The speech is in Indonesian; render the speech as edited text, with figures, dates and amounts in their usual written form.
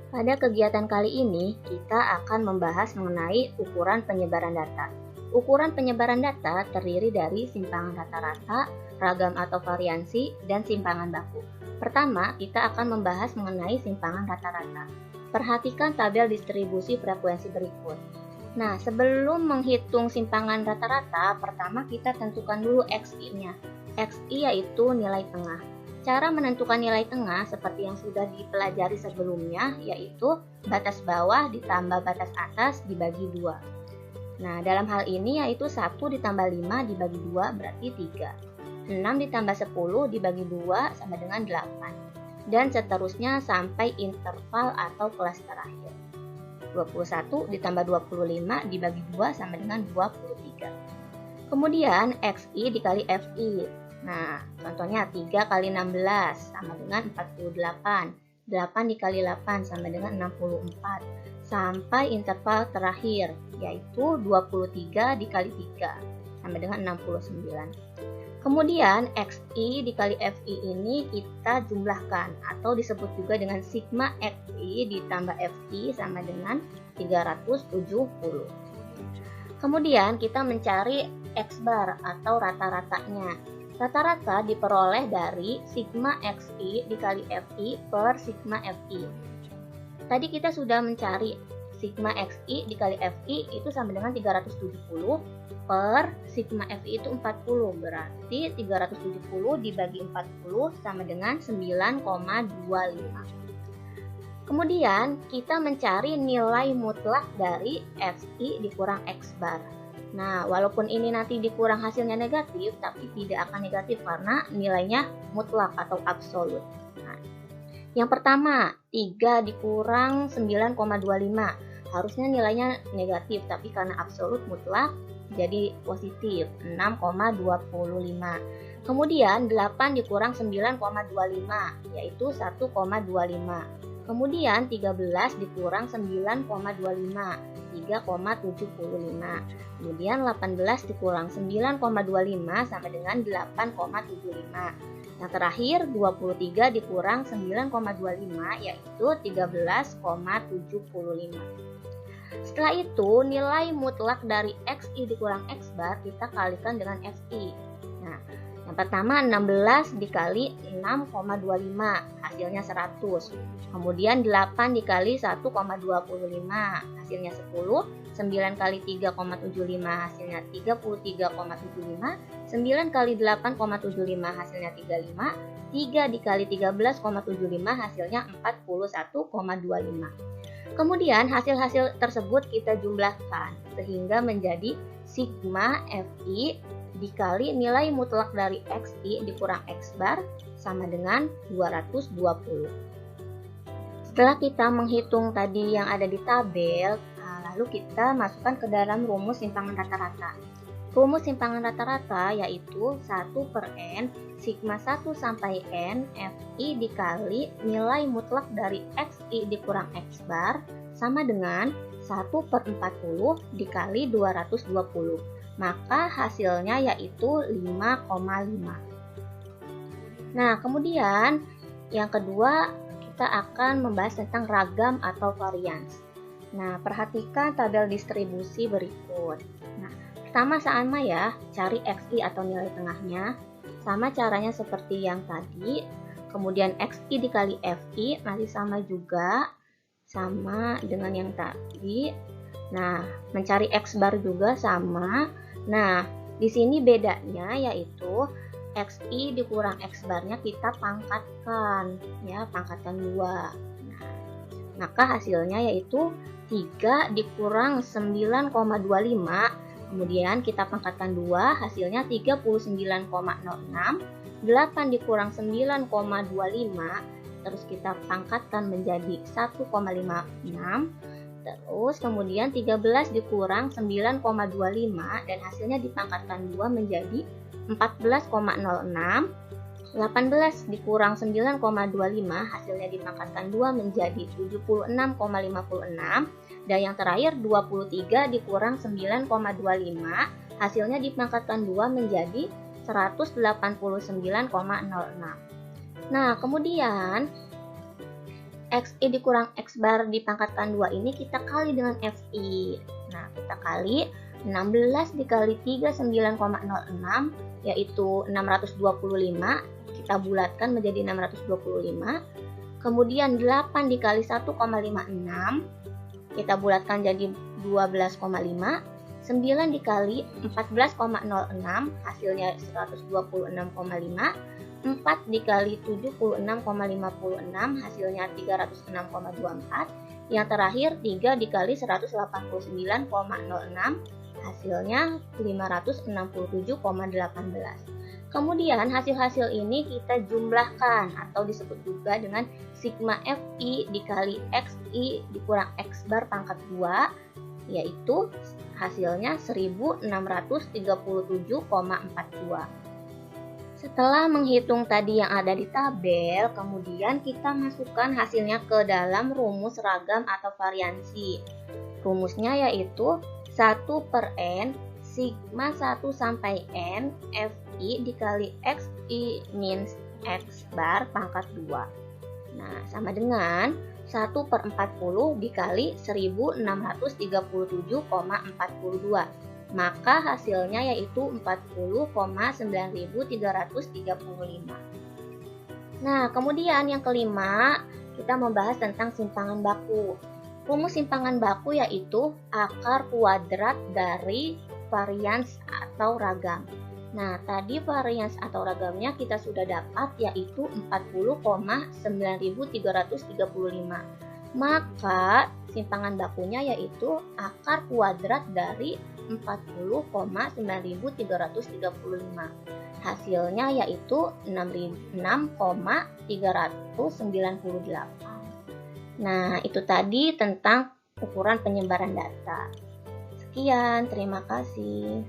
Pada kegiatan kali ini, kita akan membahas mengenai ukuran penyebaran data. Ukuran penyebaran data terdiri dari simpangan rata-rata, ragam atau variansi, dan simpangan baku. Pertama, kita akan membahas mengenai simpangan rata-rata. Perhatikan tabel distribusi frekuensi berikut. Nah, sebelum menghitung simpangan rata-rata, pertama kita tentukan dulu XI-nya. XI yaitu nilai tengah. Cara menentukan nilai tengah seperti yang sudah dipelajari sebelumnya, yaitu batas bawah ditambah batas atas dibagi 2. Nah, dalam hal ini yaitu 1 ditambah 5 dibagi 2 berarti 3. 6 ditambah 10 dibagi 2 sama dengan 8. Dan seterusnya sampai interval atau kelas terakhir. 21 ditambah 25 dibagi 2 sama dengan 23. Kemudian XI dikali FI. Nah, contohnya 3 kali 16 sama dengan 48. 8 dikali 8 sama dengan 64. Sampai interval terakhir, yaitu 23 dikali 3 sama dengan 69. Kemudian XI dikali FI ini kita jumlahkan atau disebut juga dengan sigma XI ditambah FI sama dengan 370. Kemudian kita mencari X bar atau rata-ratanya. Rata-rata diperoleh dari sigma XI dikali FI per sigma FI. Tadi kita sudah mencari sigma XI dikali FI itu sama dengan 370 per sigma FI itu 40. Berarti 370 dibagi 40 sama dengan 9,25. Kemudian kita mencari nilai mutlak dari XI dikurang X bar. Nah, walaupun ini nanti dikurang hasilnya negatif, tapi tidak akan negatif karena nilainya mutlak atau absolut. Nah, yang pertama, 3 dikurang 9,25. Harusnya nilainya negatif, tapi karena absolut mutlak jadi positif, 6,25. Kemudian 8 dikurang 9,25, yaitu 1,25. Kemudian 13 dikurang 9,25, 3,75. Kemudian 18 dikurang 9,25 sama dengan 8,75. Yang terakhir 23 dikurang 9,25 yaitu 13,75. Setelah itu nilai mutlak dari XI dikurang X bar kita kalikan dengan FI. Nah, yang pertama 16 dikali 6,25 hasilnya 100. Kemudian 8 dikali 1,25 hasilnya 10. 9 kali 3,75 hasilnya 33,75. 9 kali 8,75 hasilnya 35. 3 dikali 13,75 hasilnya 41,25. Kemudian hasil-hasil tersebut kita jumlahkan sehingga menjadi sigma FI dikali nilai mutlak dari XI dikurang X bar sama dengan 220. Setelah kita menghitung tadi yang ada di tabel, lalu kita masukkan ke dalam rumus simpangan rata-rata. Rumus simpangan rata-rata yaitu 1 per N sigma 1 sampai N FI dikali nilai mutlak dari XI dikurang X bar sama dengan 1 per 40 dikali 220. Maka hasilnya yaitu 5,5. Nah, kemudian yang kedua kita akan membahas tentang ragam atau varians. Nah, perhatikan tabel distribusi berikut. Nah, pertama sama ya, cari XI atau nilai tengahnya. Sama caranya seperti yang tadi. Kemudian XI dikali FI masih sama juga, sama dengan yang tadi. Nah, mencari X bar juga sama. Nah, di sini bedanya yaitu XI dikurang X barnya kita pangkatkan, ya, pangkatkan 2. Nah, maka hasilnya yaitu 3 dikurang 9,25. Kemudian kita pangkatkan 2, hasilnya 39,06. 8 dikurang 9,25, terus kita pangkatkan menjadi 1,56. Terus kemudian 13 dikurang 9,25 dan hasilnya dipangkatkan 2 menjadi 14,06. 18 dikurang 9,25 hasilnya dipangkatkan 2 menjadi 76,56. Dan yang terakhir 23 dikurang 9,25 hasilnya dipangkatkan 2 menjadi 189,06. Nah, kemudian XI dikurang X bar dipangkatkan 2 ini kita kali dengan FI. Nah, kita kali 16 dikali 39,06 yaitu 625. Kita bulatkan menjadi 625. Kemudian 8 dikali 1,56. Kita bulatkan jadi 12,5. 9 dikali 14,06 hasilnya 126,5. 4 dikali 76,56 hasilnya 306,24. Yang terakhir 3 dikali 189,06 hasilnya 567,18. Kemudian hasil-hasil ini kita jumlahkan atau disebut juga dengan sigma FI dikali XI dikurang X bar pangkat 2, yaitu hasilnya 1637,42. Setelah menghitung tadi yang ada di tabel, kemudian kita masukkan hasilnya ke dalam rumus ragam atau variansi. Rumusnya yaitu 1/n sigma 1 sampai n FI dikali XI min X bar pangkat 2. Nah, sama dengan 1/40 dikali 1637,42. Maka hasilnya yaitu 40,9335. Nah, kemudian yang kelima, kita membahas tentang simpangan baku. Rumus simpangan baku yaitu akar kuadrat dari varians atau ragam. Nah, tadi varians atau ragamnya kita sudah dapat yaitu 40,9335. Maka simpangan bakunya yaitu akar kuadrat dari 40,9335. Hasilnya yaitu 66,398. Nah, itu tadi tentang ukuran penyebaran data. Sekian, terima kasih.